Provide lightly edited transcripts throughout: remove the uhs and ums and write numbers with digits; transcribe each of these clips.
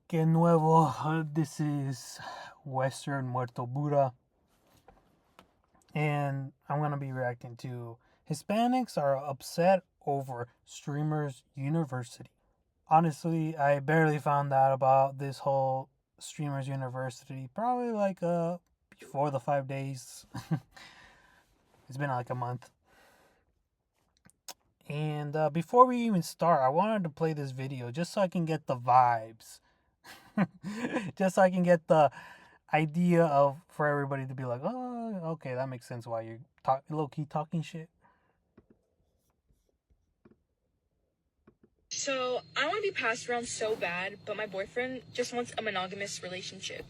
Que nuevo, this is Western Muerto Buddha, and I'm gonna be reacting to Hispanics are upset over Streamers University. Honestly, I barely found out about this whole Streamers University probably like before the 5 days. It's been like a month. And before we even start, I wanted to play this video just so I can get the vibes. Just so I can get the idea of for everybody to be like, oh, okay, that makes sense why you're low key talking shit. So, I want to be passed around so bad, but my boyfriend just wants a monogamous relationship.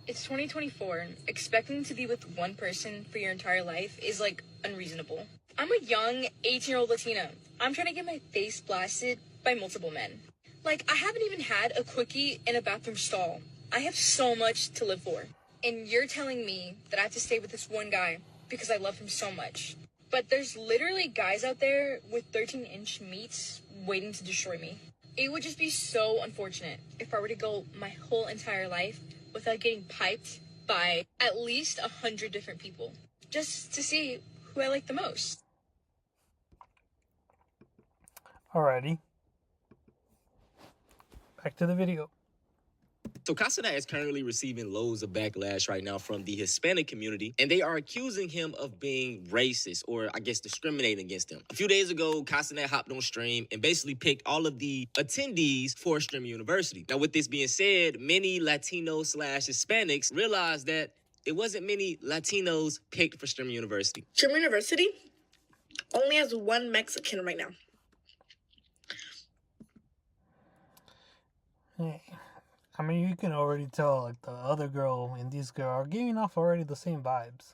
It's 2024. Expecting to be with one person for your entire life is like unreasonable. I'm a young 18-year-old Latina. I'm trying to get my face blasted by multiple men. Like, I haven't even had a quickie in a bathroom stall. I have so much to live for. And you're telling me that I have to stay with this one guy because I love him so much. But there's literally guys out there with 13-inch meats waiting to destroy me. It would just be so unfortunate if I were to go my whole entire life without getting piped by at least 100 different people, just to see who I like the most. Alrighty. Back to the video. So Castanet is currently receiving loads of backlash right now from the Hispanic community, and they are accusing him of being racist or, I guess, discriminating against them. A few days ago, Castanet hopped on stream and basically picked all of the attendees for Stream University. Now, with this being said, many Latino/Hispanics realized that it wasn't many Latinos picked for Stream University. Stream University only has one Mexican right now. Hey. I mean, you can already tell, like, the other girl and this girl are giving off already the same vibes.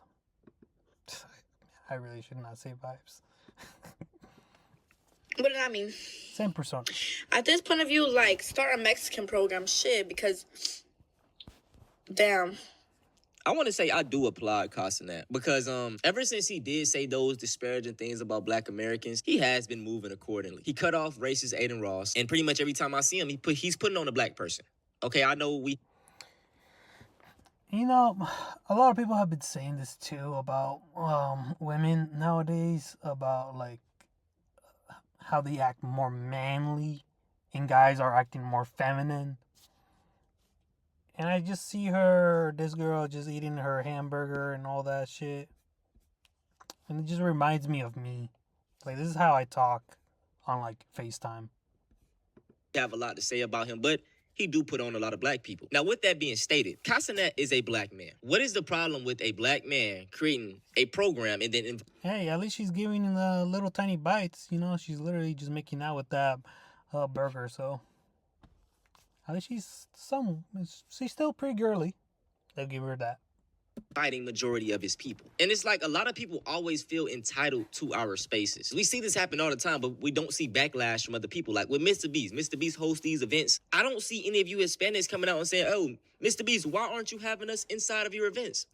I really should not say vibes. What does that mean? Same persona. At this point of view, like, start a Mexican program, shit, because, damn. I want to say I do applaud Castanet because ever since he did say those disparaging things about Black Americans, he has been moving accordingly. He cut off racist Aiden Ross, and pretty much every time I see him, he's putting on a Black person. Okay, I know You know, a lot of people have been saying this too about women nowadays, about like how they act more manly and guys are acting more feminine. And I just see this girl just eating her hamburger and all that shit. And it just reminds me of me. Like, this is how I talk on like FaceTime. have a lot to say about him, but he do put on a lot of Black people. Now, with that being stated, Castanet is a Black man. What is the problem with a Black man creating a program and then... Hey, at least she's giving the little tiny bites. You know, she's literally just making out with that burger. So at least she's still pretty girly. They'll give her that. Fighting majority of his people. And it's like a lot of people always feel entitled to our spaces. We see this happen all the time, but we don't see backlash from other people. Like with Mr. Beast. Mr. Beast hosts these events. I don't see any of you Hispanics coming out and saying, oh, Mr. Beast, why aren't you having us inside of your events?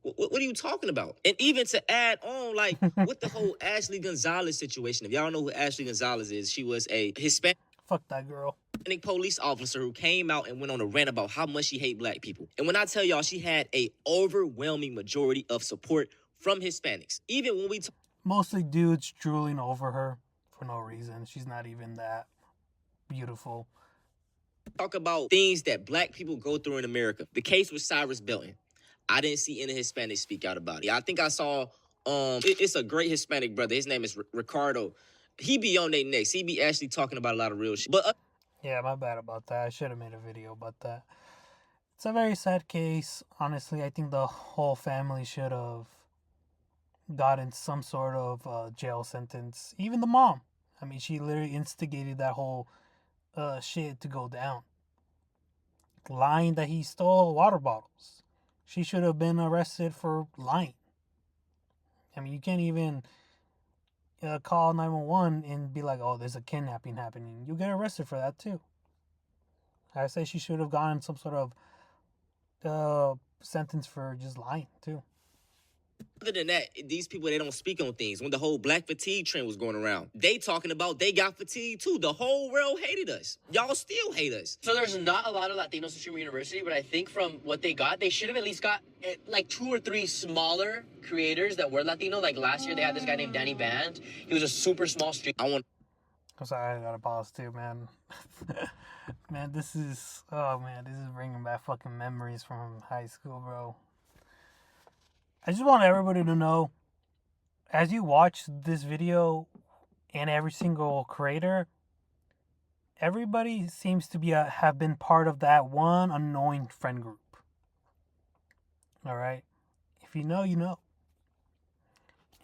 What are you talking about? And even to add on, like, with the whole Ashley Gonzalez situation, if y'all know who Ashley Gonzalez is, she was a Hispanic... Fuck that girl. Police officer who came out and went on a rant about how much she hate Black people. And when I tell y'all, she had a overwhelming majority of support from Hispanics. Even when we mostly dudes drooling over her for no reason. She's not even that beautiful. Talk about things that Black people go through in America. The case with Cyrus Belton. I didn't see any Hispanics speak out about it. I think I saw, it's a great Hispanic brother. His name is Ricardo. He be on their necks. He be actually talking about a lot of real shit. But yeah, my bad about that. I should have made a video about that. It's a very sad case. Honestly, I think the whole family should have gotten some sort of jail sentence. Even the mom. I mean, she literally instigated that whole shit to go down. Lying that he stole water bottles. She should have been arrested for lying. I mean, you can't even call 911 and be like, oh, there's a kidnapping happening. You get arrested for that too. I say she should have gotten some sort of sentence for just lying too. Other than that, these people, they don't speak on things. When the whole black fatigue trend was going around, they talking about they got fatigue too. The whole world hated us. Y'all still hate us. So there's not a lot of Latinos in Streamer University, but I think from what they got, they should have at least got like 2 or 3 smaller creators that were Latino. Like last year, they had this guy named Danny Band. He was a super small streamer. I'm sorry, I gotta pause too, man. Man, this is bringing back fucking memories from high school, bro. I just want everybody to know, as you watch this video and every single creator, everybody seems to be have been part of that one annoying friend group. All right, if you know, you know.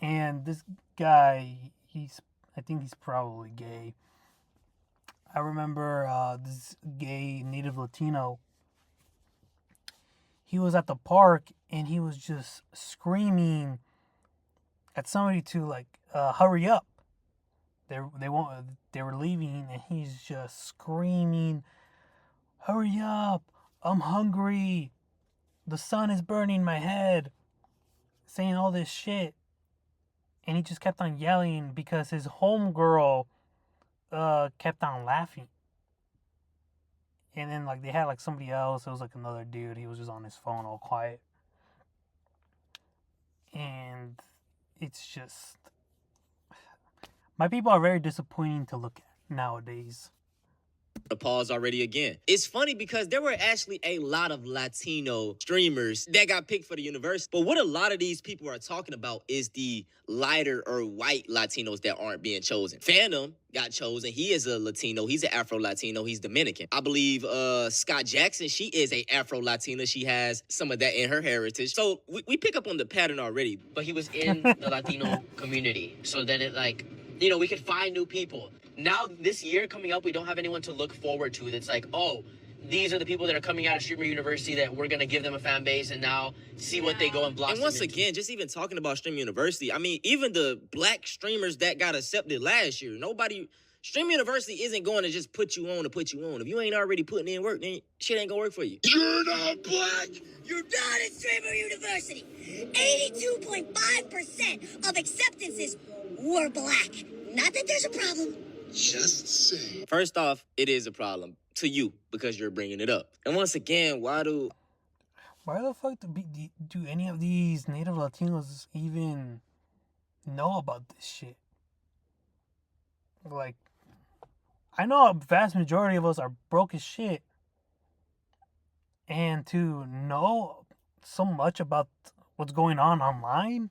And this guy, I think he's probably gay. I remember this gay native Latino. He was at the park and he was just screaming at somebody to like hurry up. They were leaving and he's just screaming, "Hurry up! I'm hungry. The sun is burning my head." Saying all this shit. And he just kept on yelling because his homegirl kept on laughing. And then like they had like somebody else. It was like another dude. He was just on his phone all quiet. And it's just, my people are very disappointing to look at nowadays. The pause already again. It's funny because there were actually a lot of Latino streamers that got picked for the university. But what a lot of these people are talking about is the lighter or white Latinos that aren't being chosen. Phantom got chosen. He is a Latino. He's an Afro-Latino. He's Dominican. I believe Scott Jackson, she is a Afro-Latina. She has some of that in her heritage. So we pick up on the pattern already. But he was in the Latino community. So then it like, you know, we could find new people. Now, this year coming up, we don't have anyone to look forward to that's like, oh, these are the people that are coming out of Streamer University that we're going to give them a fan base and now see what they go and blossom And once into. again, just even talking about Streamer University, I mean, even the black streamers that got accepted last year, Streamer University isn't going to just put you on to put you on. If you ain't already putting in work, then shit ain't going to work for you. You're not black! You're not at Streamer University! 82.5% of acceptances were black. Not that there's a problem. Just saying. First off, it is a problem to you because you're bringing it up. And once again, why the fuck do any of these native Latinos even know about this shit? Like, I know a vast majority of us are broke as shit. And to know so much about what's going on online,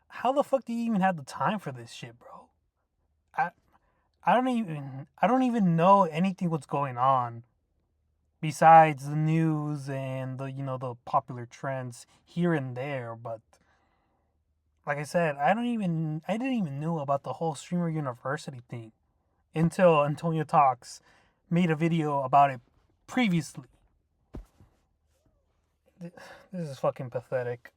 how the fuck do you even have the time for this shit, bro? I don't even know anything what's going on besides the news and the popular trends here and there. But like I said, I didn't even know about the whole Streamer University thing until Antonio Talks made a video about it previously. This is fucking pathetic.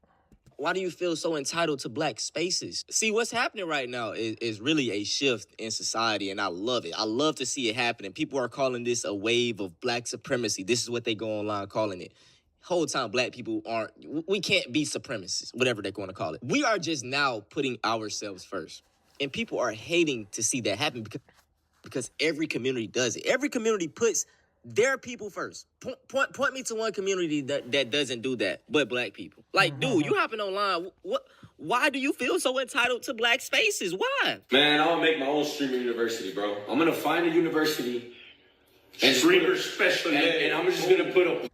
Why do you feel so entitled to black spaces? See, what's happening right now is really a shift in society, and I love it. I love to see it happening. People are calling this a wave of black supremacy. This is what they go online calling it. Whole time, black people we can't be supremacists, whatever they're going to call it. We are just now putting ourselves first. And people are hating to see that happen because every community does it. Every community puts their people first. Point me to one community that doesn't do that, but black people. Like, dude, you hopping online. Why do you feel so entitled to black spaces? Why? Man, I'm gonna make my own streamer university, bro. I'm gonna find a university and Streamer special ed. and I'm just gonna put a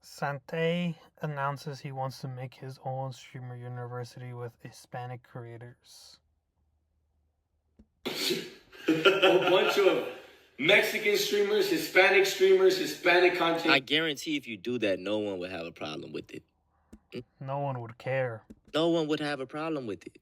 Sante announces he wants to make his own Streamer University with Hispanic creators. whole bunch of Mexican streamers, Hispanic content. I guarantee if you do that, no one would have a problem with it. No one would care. No one would have a problem with it.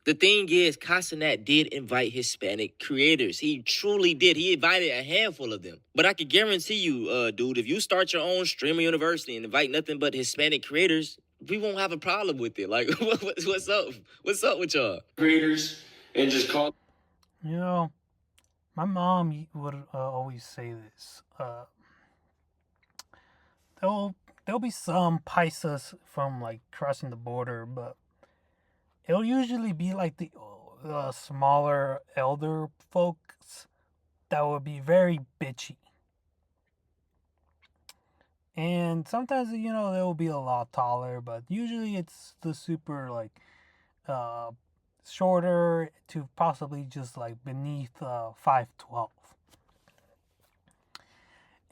The thing is, Casanat did invite Hispanic creators. He truly did. He invited a handful of them. But I can guarantee you, dude, if you start your own Streamer University and invite nothing but Hispanic creators, we won't have a problem with it. Like, what's up? What's up with y'all? Creators and just call. You know, my mom would always say this. there'll be some paisas from like crossing the border, but it'll usually be like the smaller elder folks that will be very bitchy. And sometimes, they will be a lot taller, but usually it's the super, like, uh, shorter to possibly just, like, beneath 5'12".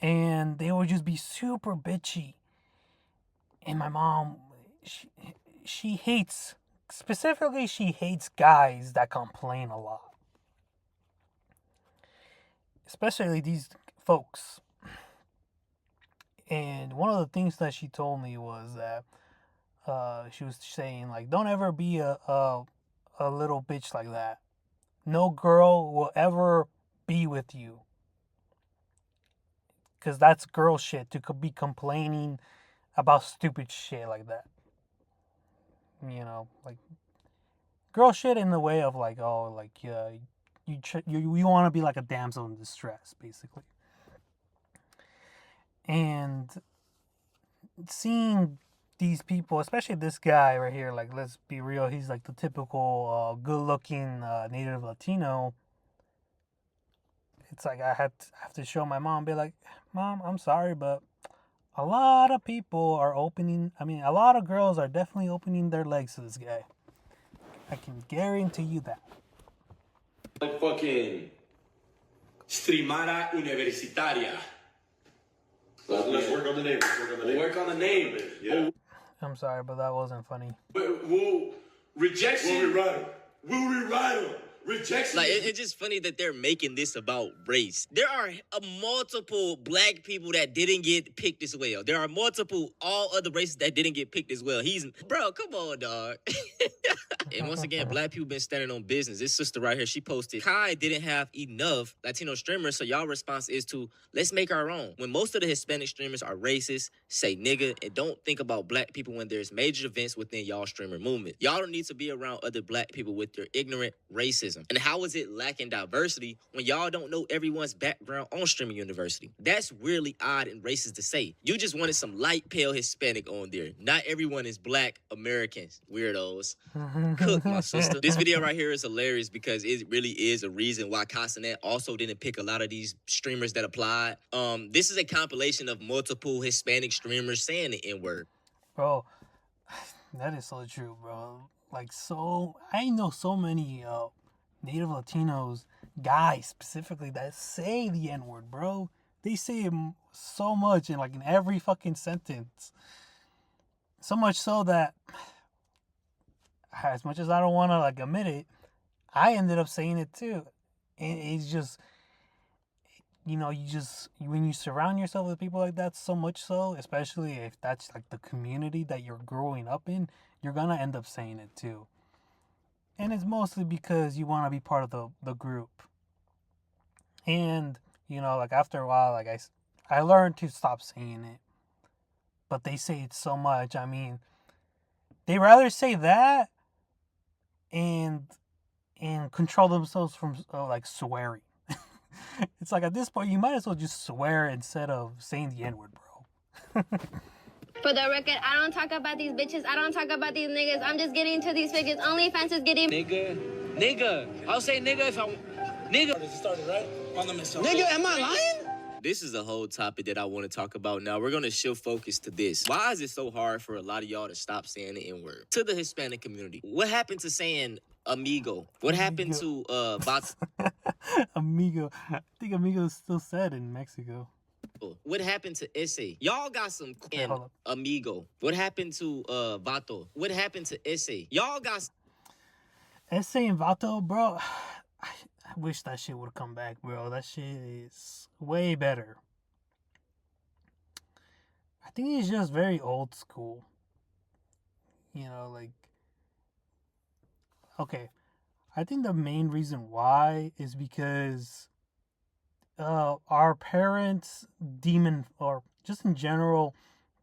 And they would just be super bitchy. And my mom, she hates, specifically, she hates guys that complain a lot. Especially these folks. And one of the things that she told me was that she was saying, like, don't ever be a little bitch like that. No girl will ever be with you. Because that's girl shit to be complaining about stupid shit like that. Like, girl shit in the way of, like, oh, like, you want to be like a damsel in distress, basically. And seeing these people, especially this guy right here, like, let's be real, he's like the typical good-looking native Latino. It's like I have to show my mom, be like, Mom, I'm sorry, but a lot of people are a lot of girls are definitely opening their legs to this guy. I can guarantee you that. Like fucking Streamara Universitaria. Let's work on the name. Work on the name. Yeah. I'm sorry, but that wasn't funny. Rejection. We'll rewrite them. Rejection. Like, it's just funny that they're making this about race. There are multiple black people that didn't get picked as well. There are multiple all other races that didn't get picked as well. Bro, come on, dog. And once again, black people been standing on business. This sister right here, she posted, Kai didn't have enough Latino streamers, so y'all response is to, let's make our own. When most of the Hispanic streamers are racist, say nigga, and don't think about black people when there's major events within y'all streamer movement. Y'all don't need to be around other black people with your ignorant racism. And how is it lacking diversity when y'all don't know everyone's background on streaming university? That's really odd and racist to say. You just wanted some light pale Hispanic on there. Not everyone is black Americans, weirdos. Cook, my sister. This video right here is hilarious because it really is a reason why Casanet also didn't pick a lot of these streamers that applied. This is a compilation of multiple Hispanic streamers saying the N-word. Bro, that is so true, bro. Like, I know so many native Latinos, guys specifically, that say the N-word, bro. They say it so much in every fucking sentence. So much so that, as much as I don't want to admit it, I ended up saying it too. And it's just, when you surround yourself with people like that, so much so, especially if that's the community that you're growing up in, you're gonna end up saying it too. And it's mostly because you want to be part of the group. And after a while, I learned to stop saying it. But they say it so much. I mean, they rather say that and control themselves from swearing. It's like, at this point, you might as well just swear instead of saying the N-word, bro. For the record, I don't talk about these bitches. I don't talk about these niggas. I'm just getting to these figures. OnlyFans is getting... Nigga. I'll say nigga if I... Nigga. This started, right? Nigga, am I lying? This is a whole topic that I want to talk about now. We're going to shift focus to this. Why is it so hard for a lot of y'all to stop saying the N-word? To the Hispanic community. What happened to saying amigo? What happened to amigo? I think amigo is still said in Mexico. What happened to ese? Y'all got some amigo. What happened to vato? What happened to ese? Y'all got ese and vato, bro. I wish that shit would come back, bro. That shit is way better. I think it's just very old school. Okay. I think the main reason why is because our parents or just in general,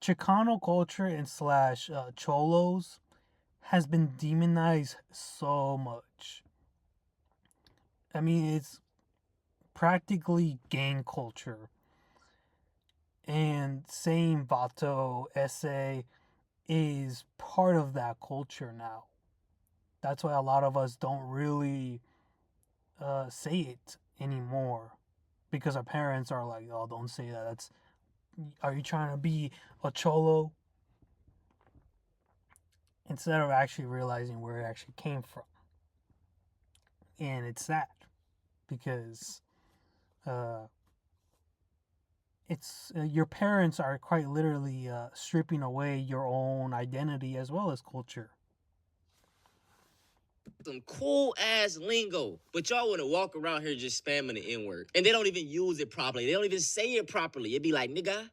Chicano culture and / cholos has been demonized so much. I mean, it's practically gang culture. And saying vato, essay is part of that culture now. That's why a lot of us don't really say it anymore, because our parents are like, "Oh, don't say that. That's Are you trying to be a cholo?" Instead of actually realizing where it actually came from. And it's sad because uh, it's your parents are quite literally stripping away your own identity as well as culture. Some cool ass lingo, but y'all want to walk around here just spamming the N word, and they don't even use it properly. They don't even say it properly. It'd be like, nigga,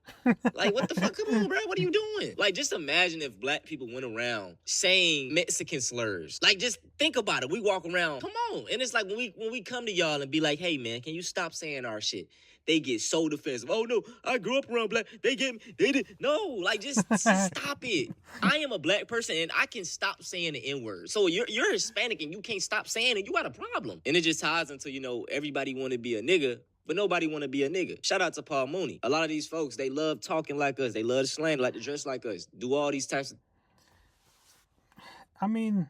like, what the fuck? Come on, bro. What are you doing? Like, just imagine if black people went around saying Mexican slurs. Like, just think about it. We walk around, come on, and it's like when we come to y'all and be like, hey man, can you stop saying our shit? They get so defensive. Oh no, I grew up around black. They did. No, like just stop it. I am a black person and I can stop saying the N word. So you're Hispanic and you can't stop saying it. You got a problem. And it just ties into, everybody want to be a nigga, but nobody want to be a nigga. Shout out to Paul Mooney. A lot of these folks, they love talking like us. They love to slang, like to dress like us, do all these types of. I mean,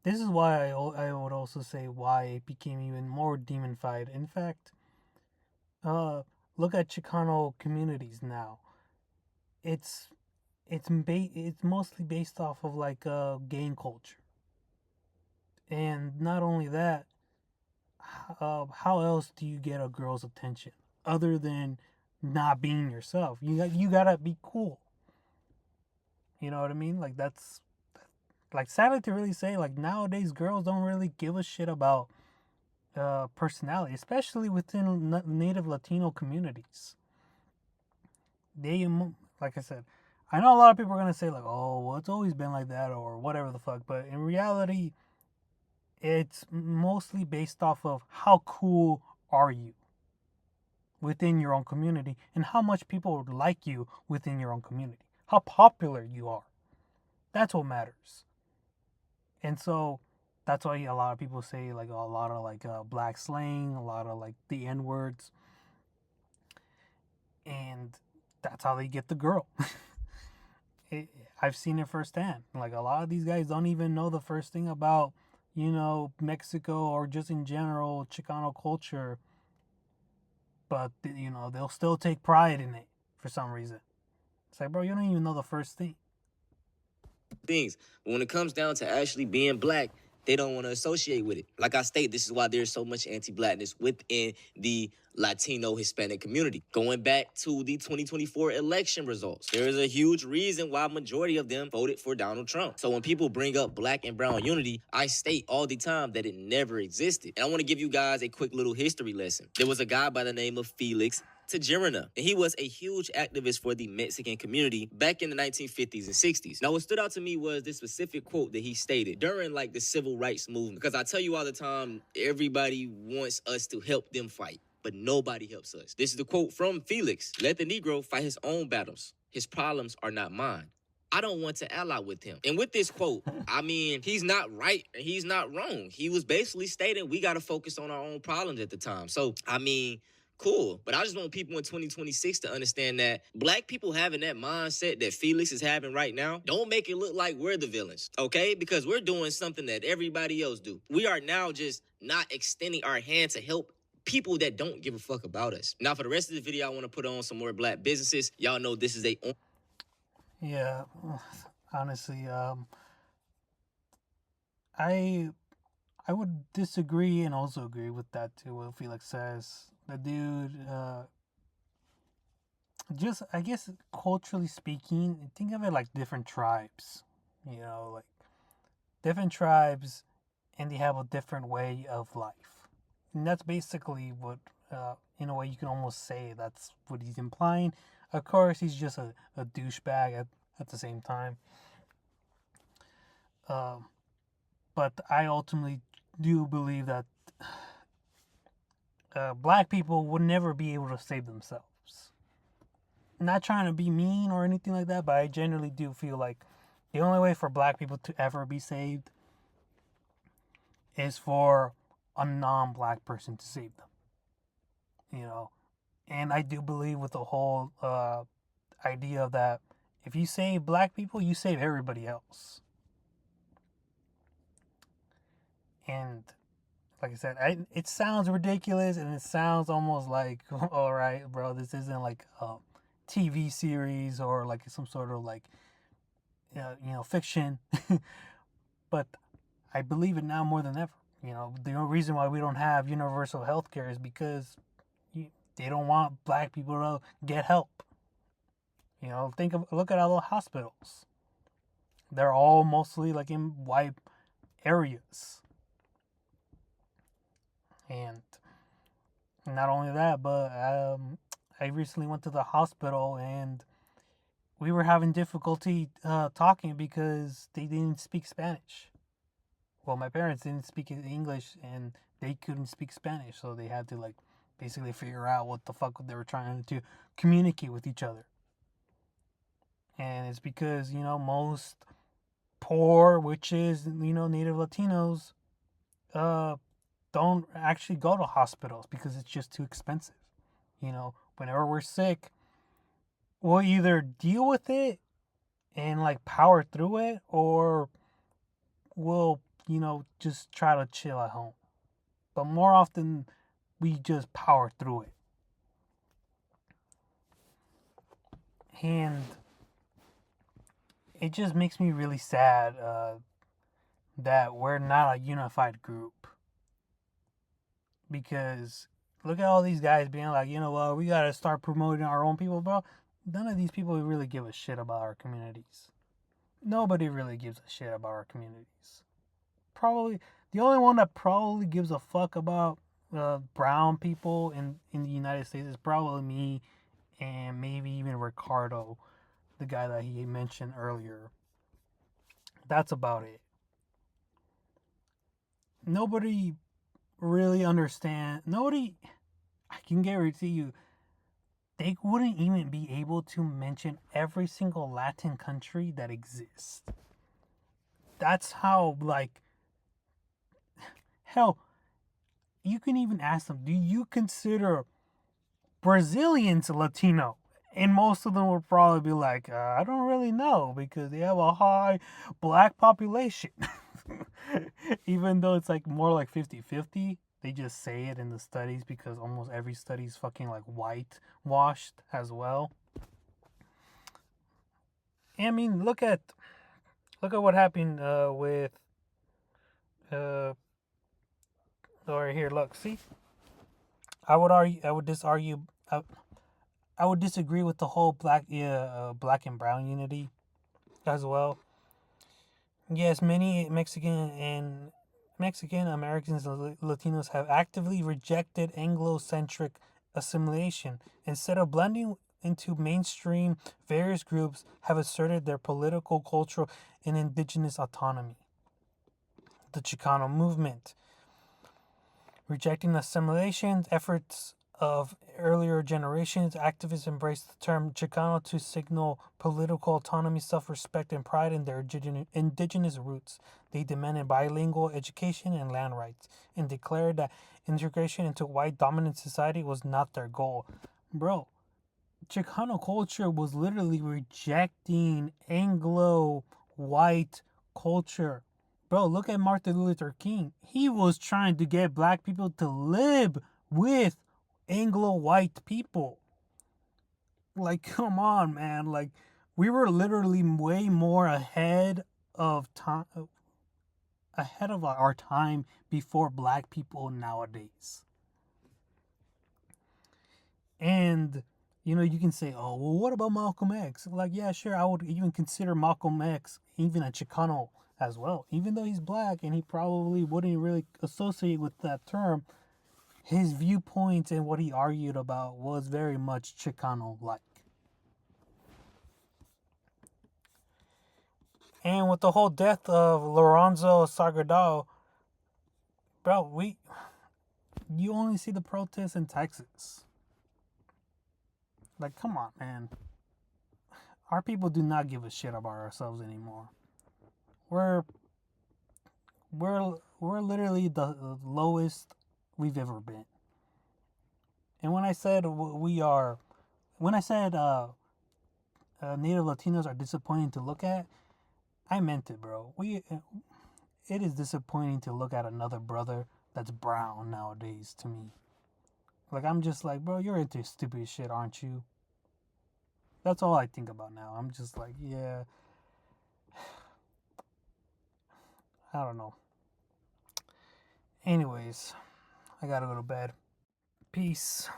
this is why I would also say why it became even more demonified. In fact, look at Chicano communities now. It's it's mostly based off of like gang culture, and not only that, how else do you get a girl's attention other than not being yourself? You gotta be cool. You know what I mean? Like that's like sadly to really say. Like nowadays, girls don't really give a shit about personality, especially within native Latino communities. They, like I said, I know a lot of people are gonna say like, "Oh, well, it's always been like that," or whatever the fuck. But in reality, it's mostly based off of how cool are you within your own community and how much people would like you within your own community, how popular you are. That's what matters. And so that's why a lot of people say like a lot of like black slang, a lot of like the N words, and that's how they get the girl. I've seen it firsthand. Like a lot of these guys don't even know the first thing about, Mexico or just in general Chicano culture, but they'll still take pride in it for some reason. It's like, bro, you don't even know the first thing. Things. But when it comes down to actually being black, they don't want to associate with it. Like I state, this is why there's so much anti-blackness within the Latino Hispanic community. Going back to the 2024 election results, there is a huge reason why majority of them voted for Donald Trump. So when people bring up black and brown unity, I state all the time that it never existed. And I want to give you guys a quick little history lesson. There was a guy by the name of Felix Tajirana, and he was a huge activist for the Mexican community back in the 1950s and 60s. Now, what stood out to me was this specific quote that he stated during like the civil rights movement, because I tell you all the time, everybody wants us to help them fight, but nobody helps us. This is the quote from Felix: "Let the Negro fight his own battles. His problems are not mine. I don't want to ally with him." And with this quote, I mean, he's not right and he's not wrong. He was basically stating we got to focus on our own problems at the time. So, I mean, cool. But I just want people in 2026 to understand that black people having that mindset that Felix is having right now, don't make it look like we're the villains, okay? Because we're doing something that everybody else do. We are now just not extending our hand to help people that don't give a fuck about us. Now, for the rest of the video, I want to put on some more black businesses. Y'all know this is a... Yeah, honestly, I would disagree and also agree with that too. What Felix says, the dude, just I guess culturally speaking, think of it like different tribes. Like different tribes, and they have a different way of life, and that's basically what, in a way, you can almost say that's what he's implying. Of course, he's just a douchebag at the same time. But I ultimately do believe that black people would never be able to save themselves. Not trying to be mean or anything like that, but I generally do feel like the only way for black people to ever be saved is for a non-black person to save them. And I do believe with the whole idea of that if you save black people, you save everybody else. And like I said, it sounds ridiculous and it sounds almost like, all right, bro, this isn't like a TV series or like some sort of like, fiction. But I believe it now more than ever. The only reason why we don't have universal health care is because they don't want black people to get help. Look at all the hospitals. They're all mostly like in white areas. And not only that, but I recently went to the hospital and we were having difficulty talking because they didn't speak Spanish. Well, my parents didn't speak English and they couldn't speak Spanish, so they had to like basically figure out what the fuck they were trying to communicate with each other. And it's because, most poor, which is, native Latinos, don't actually go to hospitals because it's just too expensive. Whenever we're sick, we'll either deal with it and like power through it, or we'll, just try to chill at home. But more often, we just power through it. And it just makes me really sad that we're not a unified group. Because look at all these guys being like, well, we gotta start promoting our own people, bro. None of these people really give a shit about our communities. Nobody really gives a shit about our communities. Probably the only one that probably gives a fuck about brown people in the United States is probably me and maybe even Ricardo, the guy that he mentioned earlier. That's about it. Nobody really understand. Nobody, I can guarantee you, they wouldn't even be able to mention every single Latin country that exists. That's how, like, hell, you can even ask them, do you consider Brazilians Latino? And most of them will probably be like, I don't really know because they have a high black population. Even though it's like more like 50-50, they just say it in the studies because almost every study is fucking like whitewashed as well. I mean, look at what happened with or here. Look, see, I would disagree with the whole black and brown unity as well. Yes, many Mexican Americans and Latinos have actively rejected Anglo-centric assimilation. Instead of blending into mainstream, various groups have asserted their political, cultural, and indigenous autonomy. The Chicano movement, rejecting assimilation, efforts of earlier generations, activists embraced the term Chicano to signal political autonomy, self-respect, and pride in their indigenous roots. They demanded bilingual education and land rights, and declared that integration into white-dominant society was not their goal. Bro, Chicano culture was literally rejecting Anglo-white culture. Bro, look at Martin Luther King. He was trying to get black people to live with Anglo-white people. Like, come on, man. Like, we were literally way more ahead of our time before black people nowadays. And you can say, oh, well, what about Malcolm X? Like, yeah, sure, I would even consider Malcolm X even a Chicano as well. Even though he's black and he probably wouldn't really associate with that term, his viewpoints and what he argued about was very much Chicano-like. And with the whole death of Lorenzo Salgado, bro, you only see the protests in Texas. Like, come on, man. Our people do not give a shit about ourselves anymore. We're literally the lowest we've ever been. And when I said Native Latinos are disappointing to look at, I meant it, bro. It is disappointing to look at another brother that's brown nowadays to me. Like, I'm just like, bro, you're into stupid shit, aren't you? That's all I think about now. I'm just like, yeah. I don't know. Anyways, I gotta go to bed. Peace.